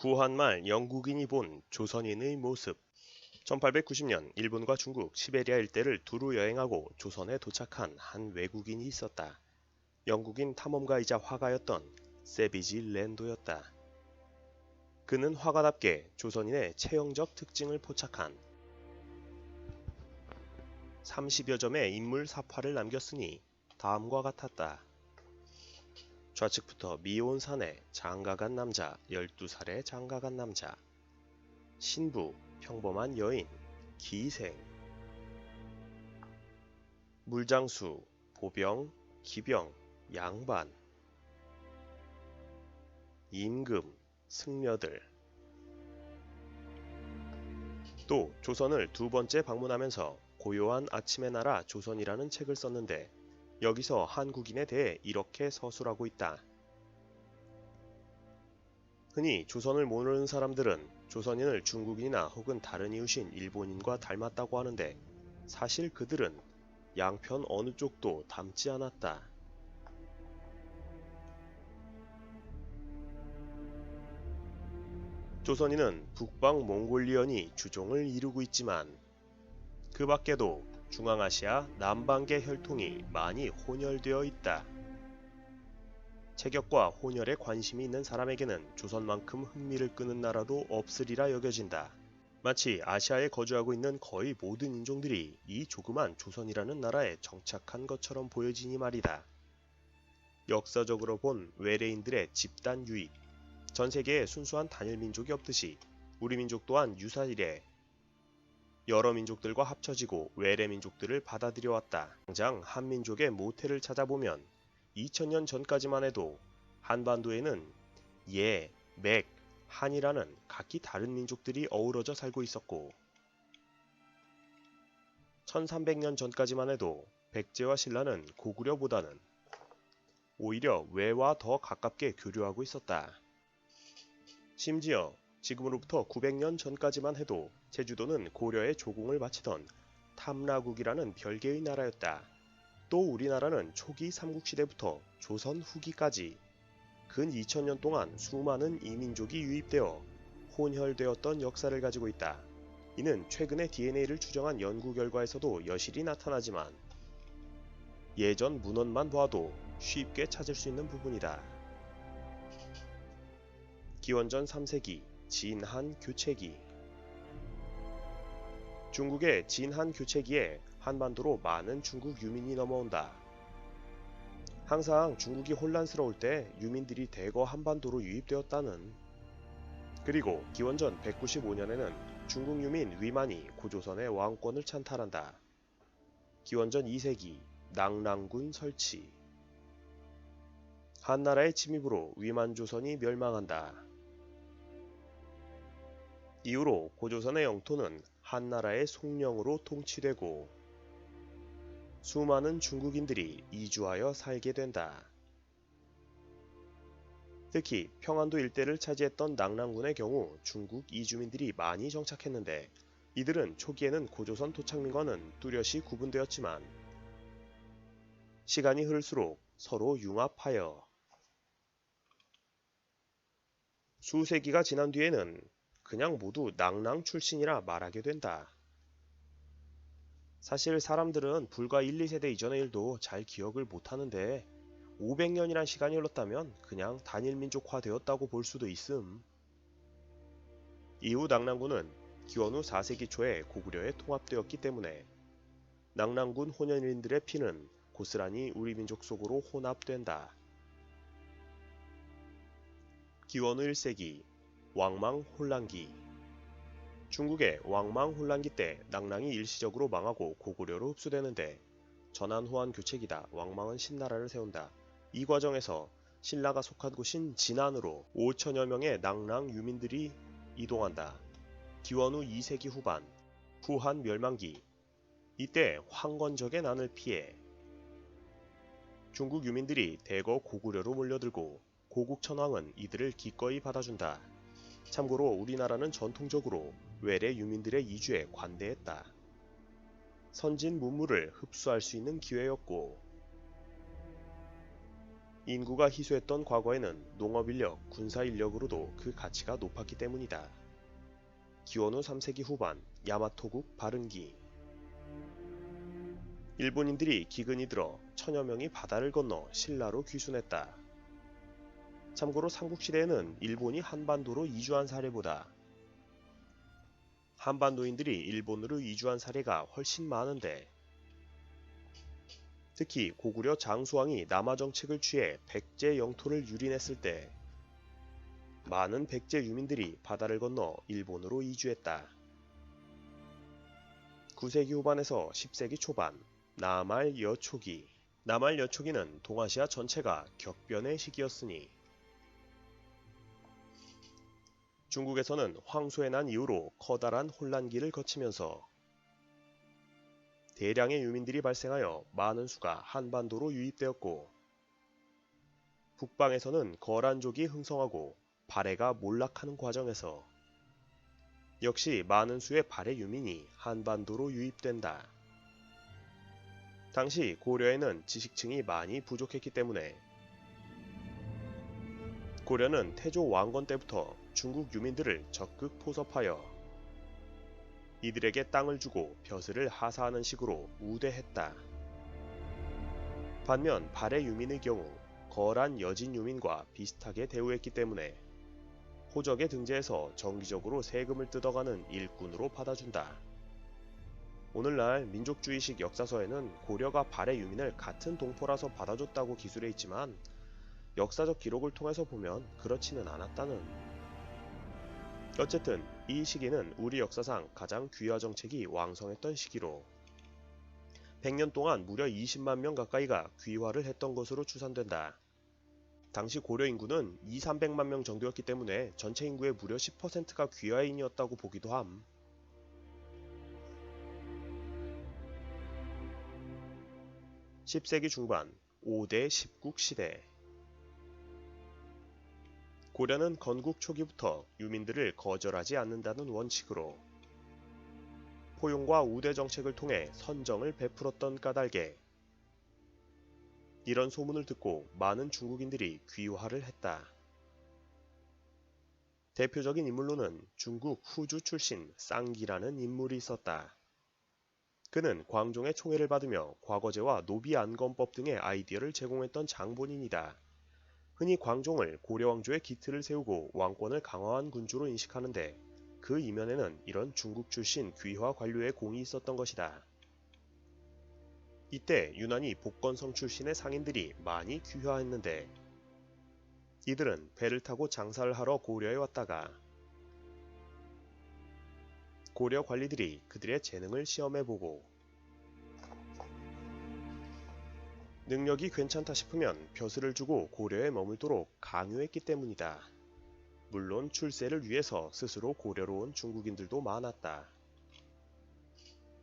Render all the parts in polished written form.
구한말 영국인이 본 조선인의 모습. 1890년 일본과 중국 시베리아 일대를 두루 여행하고 조선에 도착한 한 외국인이 있었다. 영국인 탐험가이자 화가였던 세비지 랜도였다. 그는 화가답게 조선인의 체형적 특징을 포착한 30여 점의 인물 사파를 남겼으니 다음과 같았다. 좌측부터 미혼 사내 장가간 남자 12살의 장가간 남자, 신부 평범한 여인 기생, 물장수 보병 기병 양반, 임금 승려들. 또 조선을 두 번째 방문하면서 고요한 아침의 나라 조선이라는 책을 썼는데 여기서 한국인에 대해 이렇게 서술하고 있다. 흔히 조선을 모르는 사람들은 조선인을 중국인이나 혹은 다른 이웃인 일본인과 닮았다고 하는데 사실 그들은 양편 어느 쪽도 닮지 않았다. 조선인은 북방 몽골리언이 주종을 이루고 있지만 그 밖에도 중앙아시아 남방계 혈통이 많이 혼혈되어 있다. 체격과 혼혈에 관심이 있는 사람에게는 조선만큼 흥미를 끄는 나라도 없으리라 여겨진다. 마치 아시아에 거주하고 있는 거의 모든 인종들이 이 조그만 조선이라는 나라에 정착한 것처럼 보여지니 말이다. 역사적으로 본 외래인들의 집단 유입, 전 세계에 순수한 단일 민족이 없듯이 우리 민족 또한 유사일에 여러 민족들과 합쳐지고 외래 민족들을 받아들여왔다. 당장 한민족의 모태를 찾아보면 2000년 전까지만 해도 한반도에는 예, 맥, 한이라는 각기 다른 민족들이 어우러져 살고 있었고 1300년 전까지만 해도 백제와 신라는 고구려보다는 오히려 외와 더 가깝게 교류하고 있었다. 심지어 지금으로부터 900년 전까지만 해도 제주도는 고려의 조공을 바치던 탐라국이라는 별개의 나라였다. 또 우리나라는 초기 삼국시대부터 조선 후기까지 근 2000년 동안 수많은 이민족이 유입되어 혼혈되었던 역사를 가지고 있다. 이는 최근의 DNA를 추정한 연구 결과에서도 여실히 나타나지만 예전 문헌만 봐도 쉽게 찾을 수 있는 부분이다. 기원전 3세기 진한 교체기. 중국의 진한 교체기에 한반도로 많은 중국 유민이 넘어온다. 항상 중국이 혼란스러울 때 유민들이 대거 한반도로 유입되었다는. 그리고 기원전 195년에는 중국 유민 위만이 고조선의 왕권을 찬탈한다. 기원전 2세기 낭랑군 설치. 한나라의 침입으로 위만조선이 멸망한다. 이후로 고조선의 영토는 한나라의 속령으로 통치되고 수많은 중국인들이 이주하여 살게 된다. 특히 평안도 일대를 차지했던 낭랑군의 경우 중국 이주민들이 많이 정착했는데 이들은 초기에는 고조선 토착민과는 뚜렷이 구분되었지만 시간이 흐를수록 서로 융합하여 수세기가 지난 뒤에는 그냥 모두 낭랑 출신이라 말하게 된다. 사실 사람들은 불과 1, 2세대 이전의 일도 잘 기억을 못하는데 500년이란 시간이 흘렀다면 그냥 단일민족화 되었다고 볼 수도 있음. 이후 낭랑군은 기원후 4세기 초에 고구려에 통합되었기 때문에 낭랑군 혼혈인들의 피는 고스란히 우리 민족 속으로 혼합된다. 기원후 1세기 왕망 혼란기. 중국의 왕망 혼란기 때 낭랑이 일시적으로 망하고 고구려로 흡수되는데 전한후한 교체기다 왕망은 신나라를 세운다. 이 과정에서 신라가 속한 곳인 진안으로 5천여 명의 낭랑 유민들이 이동한다. 기원후 2세기 후반 후한 멸망기. 이때 황건적의 난을 피해 중국 유민들이 대거 고구려로 몰려들고 고국천왕은 이들을 기꺼이 받아준다. 참고로 우리나라는 전통적으로 외래 유민들의 이주에 관대했다. 선진 문물을 흡수할 수 있는 기회였고 인구가 희소했던 과거에는 농업인력, 군사인력으로도 그 가치가 높았기 때문이다. 기원후 3세기 후반 야마토국 발흥기. 일본인들이 기근이 들어 천여 명이 바다를 건너 신라로 귀순했다. 참고로 삼국시대에는 일본이 한반도로 이주한 사례보다 한반도인들이 일본으로 이주한 사례가 훨씬 많은데, 특히 고구려 장수왕이 남하 정책을 취해 백제 영토를 유린했을 때 많은 백제 유민들이 바다를 건너 일본으로 이주했다. 9세기 후반에서 10세기 초반 남할 여초기. 남할 여초기는 동아시아 전체가 격변의 시기였으니 중국에서는 황소의 난 이후로 커다란 혼란기를 거치면서 대량의 유민들이 발생하여 많은 수가 한반도로 유입되었고, 북방에서는 거란족이 흥성하고 발해가 몰락하는 과정에서 역시 많은 수의 발해 유민이 한반도로 유입된다. 당시 고려에는 지식층이 많이 부족했기 때문에 고려는 태조 왕건 때부터 중국 유민들을 적극 포섭하여 이들에게 땅을 주고 벼슬을 하사하는 식으로 우대했다. 반면 발해 유민의 경우 거란 여진 유민과 비슷하게 대우했기 때문에 호적에 등재해서 정기적으로 세금을 뜯어가는 일꾼으로 받아준다. 오늘날 민족주의식 역사서에는 고려가 발해 유민을 같은 동포라서 받아줬다고 기술해 있지만 역사적 기록을 통해서 보면 그렇지는 않았다는. 어쨌든 이 시기는 우리 역사상 가장 귀화 정책이 왕성했던 시기로 100년 동안 무려 20만 명 가까이가 귀화를 했던 것으로 추산된다. 당시 고려 인구는 200~300만 명 정도였기 때문에 전체 인구의 무려 10%가 귀화인이었다고 보기도 함. (10세기) 중반 5대 십국 시대. 고려는 건국 초기부터 유민들을 거절하지 않는다는 원칙으로 포용과 우대 정책을 통해 선정을 베풀었던 까닭에 이런 소문을 듣고 많은 중국인들이 귀화를 했다. 대표적인 인물로는 중국 후주 출신 쌍기라는 인물이 있었다. 그는 광종의 총애를 받으며 과거제와 노비안건법 등의 아이디어를 제공했던 장본인이다. 흔히 광종을 고려왕조의 기틀을 세우고 왕권을 강화한 군주로 인식하는데 그 이면에는 이런 중국 출신 귀화 관료의 공이 있었던 것이다. 이때 유난히 복건성 출신의 상인들이 많이 귀화했는데 이들은 배를 타고 장사를 하러 고려에 왔다가 고려 관리들이 그들의 재능을 시험해보고 능력이 괜찮다 싶으면 벼슬을 주고 고려에 머물도록 강요했기 때문이다. 물론 출세를 위해서 스스로 고려로 온 중국인들도 많았다.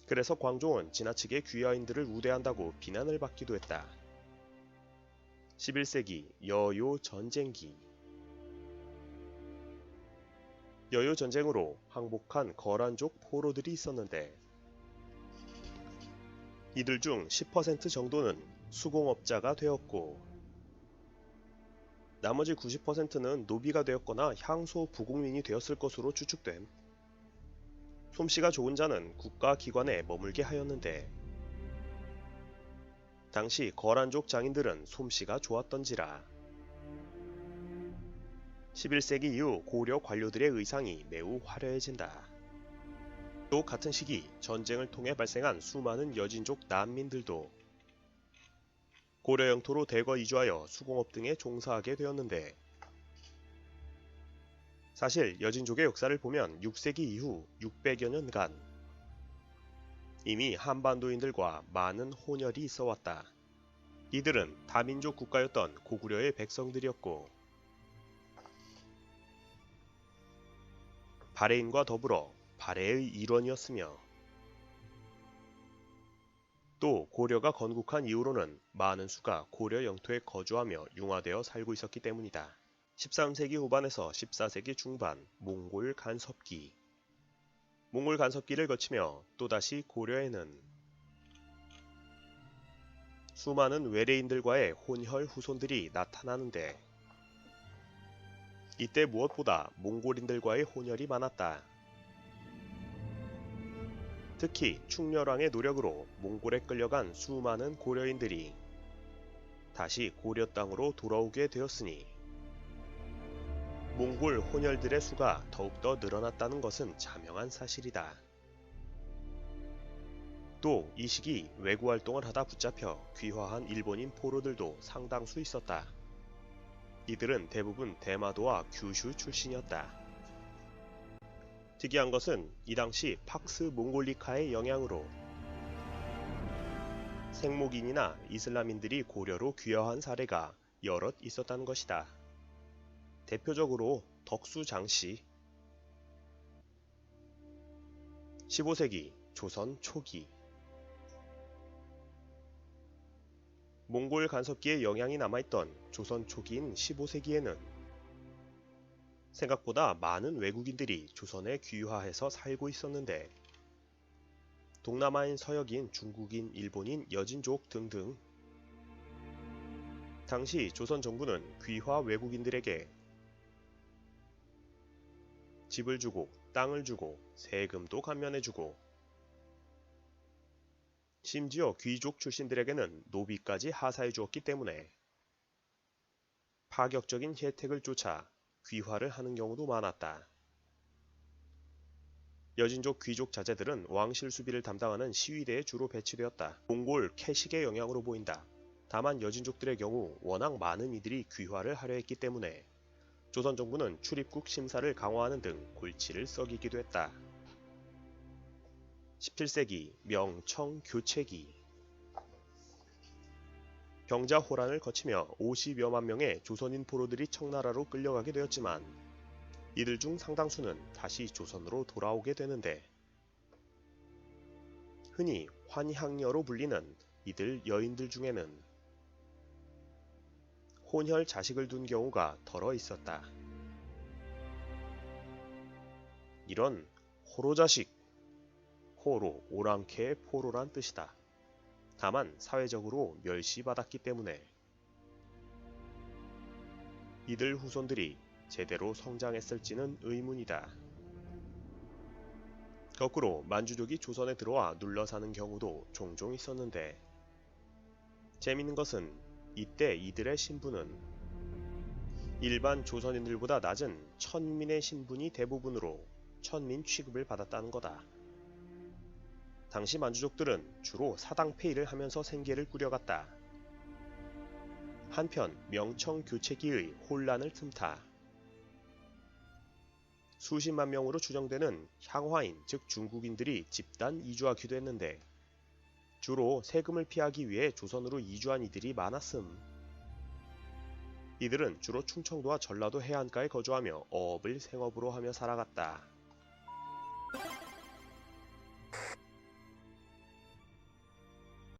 그래서 광종은 지나치게 귀화인들을 우대한다고 비난을 받기도 했다. 11세기 여요 전쟁기. 여요 전쟁으로 항복한 거란족 포로들이 있었는데 이들 중 10% 정도는 수공업자가 되었고 나머지 90%는 노비가 되었거나 향소 부국민이 되었을 것으로 추측됨. 솜씨가 좋은 자는 국가기관에 머물게 하였는데 당시 거란족 장인들은 솜씨가 좋았던지라 11세기 이후 고려 관료들의 의상이 매우 화려해진다. 또 같은 시기 전쟁을 통해 발생한 수많은 여진족 난민들도 고려 영토로 대거 이주하여 수공업 등에 종사하게 되었는데 사실 여진족의 역사를 보면 6세기 이후 600여 년간 이미 한반도인들과 많은 혼혈이 있어 왔다. 이들은 다민족 국가였던 고구려의 백성들이었고 발해인과 더불어 발해의 일원이었으며 또 고려가 건국한 이후로는 많은 수가 고려 영토에 거주하며 융화되어 살고 있었기 때문이다. 13세기 후반에서 14세기 중반 몽골 간섭기. 몽골 간섭기를 거치며 또다시 고려에는 수많은 외래인들과의 혼혈 후손들이 나타나는데 이때 무엇보다 몽골인들과의 혼혈이 많았다. 특히 충렬왕의 노력으로 몽골에 끌려간 수많은 고려인들이 다시 고려 땅으로 돌아오게 되었으니 몽골 혼혈들의 수가 더욱더 늘어났다는 것은 자명한 사실이다. 또 이 시기 외구 활동을 하다 붙잡혀 귀화한 일본인 포로들도 상당수 있었다. 이들은 대부분 대마도와 규슈 출신이었다. 특이한 것은 이 당시 팍스 몽골리카의 영향으로 생목인이나 이슬람인들이 고려로 귀화한 사례가 여럿 있었다는 것이다. 대표적으로 덕수 장씨. 15세기 조선 초기 몽골 간섭기의 영향이 남아있던 조선 초기인 15세기에는 생각보다 많은 외국인들이 조선에 귀화해서 살고 있었는데 동남아인 서역인 중국인, 일본인, 여진족 등등 당시 조선 정부는 귀화 외국인들에게 집을 주고 땅을 주고 세금도 감면해주고 심지어 귀족 출신들에게는 노비까지 하사해 주었기 때문에 파격적인 혜택을 쫓아 귀화를 하는 경우도 많았다. 여진족 귀족 자제들은 왕실 수비를 담당하는 시위대에 주로 배치되었다. 몽골 캐식의 영향으로 보인다. 다만 여진족들의 경우 워낙 많은 이들이 귀화를 하려 했기 때문에 조선 정부는 출입국 심사를 강화하는 등 골치를 썩이기도 했다. 17세기 명청 교체기 병자 호란을 거치며 50여만 명의 조선인 포로들이 청나라로 끌려가게 되었지만 이들 중 상당수는 다시 조선으로 돌아오게 되는데 흔히 환향녀로 불리는 이들 여인들 중에는 혼혈 자식을 둔 경우가 덜어 있었다. 이런 호로자식, 호로, 오랑캐의 포로란 뜻이다. 다만 사회적으로 멸시받았기 때문에 이들 후손들이 제대로 성장했을지는 의문이다. 거꾸로 만주족이 조선에 들어와 눌러 사는 경우도 종종 있었는데 재밌는 것은 이때 이들의 신분은 일반 조선인들보다 낮은 천민의 신분이 대부분으로 천민 취급을 받았다는 거다. 당시 만주족들은 주로 사당페이를 하면서 생계를 꾸려갔다. 한편 명청 교체기의 혼란을 틈타 수십만 명으로 추정되는 향화인 즉 중국인들이 집단 이주하기도 했는데 주로 세금을 피하기 위해 조선으로 이주한 이들이 많았음. 이들은 주로 충청도와 전라도 해안가에 거주하며 어업을 생업으로 하며 살아갔다.